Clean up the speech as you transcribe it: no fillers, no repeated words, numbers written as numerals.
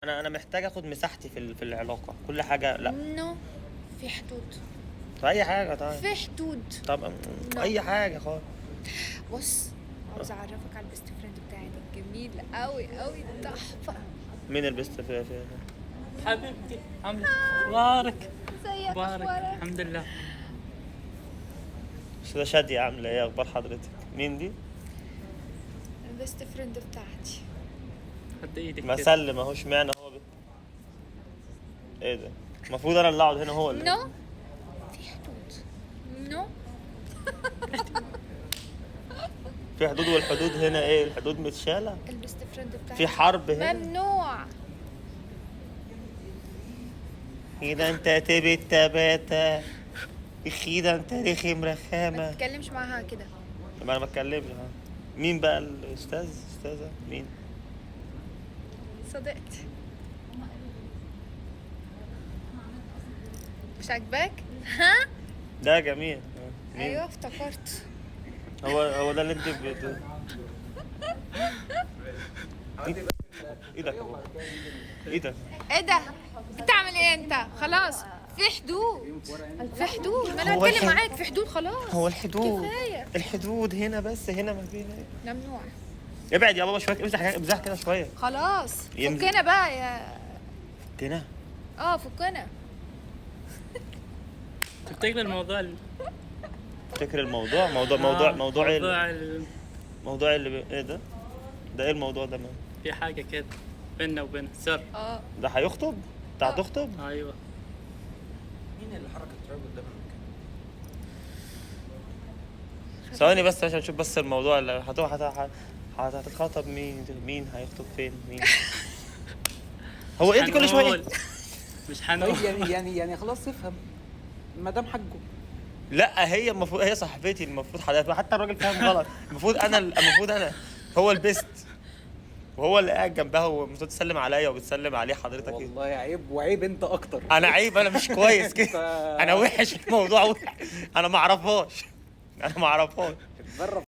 انا محتاج اخد مساحتي في العلاقه، كل حاجه لا. نو، في حدود. في اي حاجه طيب. في حدود. طب اي حاجه خالص. بص، عاوز اعرفك على البيست فريند بتاعي ده، جميل قوي قوي، تحفه. مين البست في حبيبتي عامله مبارك. ازيك، مبارك اخبارك؟ الحمد لله. استاذه شاديه عامله ايه؟ اخبار حضرتك؟ مين دي؟ البيست فريند بتاعتي. حط ايدك ما كده. سلم اهو، اشمعنى هو ايه ده؟ المفروض انا اللي اقعد هنا هو اللي نو، في حدود. نو. في حدود، والحدود هنا ايه؟ الحدود متشاله. البيست فريند بتاعتي في حرب هنا. ممنوع. كده انت تبي التباتة، كده انت رخم ما رخامه. تتكلمش معاها كده. ما انا بتكلمش. مين بقى استاذه مين؟ صديقتي. مش عاجباك؟ ها؟ ده جميل. مين؟ ايوه افتكرت. هو ده اللي انت ايدك اهو. ايدك. ايه ده؟ بتعمل ايه انت؟ خلاص، في حدود. في حدود، ما انا هو هتكلم الحد- معاك في حدود خلاص. هو الحدود كفايه. الحدود هنا بس، هنا ما فينا. ممنوع. ابعد يا بابا شويه، امزح كده شويه. خلاص يمزح. فكنا بقى يا كده فكنا. تفتكر الموضوع افتكر الموضوع. موضوع اللي ايه ده؟ ده ايه الموضوع ده؟ في حاجه كده بيننا وبين سر. ده هيخطب؟ انت هتخطب؟ ايوه. مين اللي حرك التراب قدام المكان؟ ثواني بس عشان نشوف بس الموضوع اللي هتتخطب. مين هيخطب فين؟ مين؟ هو انت كل شويه هنقول. مش طيب هنقول. يعني خلاص افهم مدام حجه. لا، هي المفروض هي صاحبتي، المفروض حضرتك حتى الراجل فاهم غلط. المفروض انا هو البيست، وهو اللي قاعد جنبها، والمفروض تسلم عليا وبتسلم عليه حضرتك. ايه؟ والله عيب، وعيب انت اكتر. انا عيب؟ انا مش كويس كده. انا وحش، الموضوع وحش. انا ما اعرفهاش. اتبرى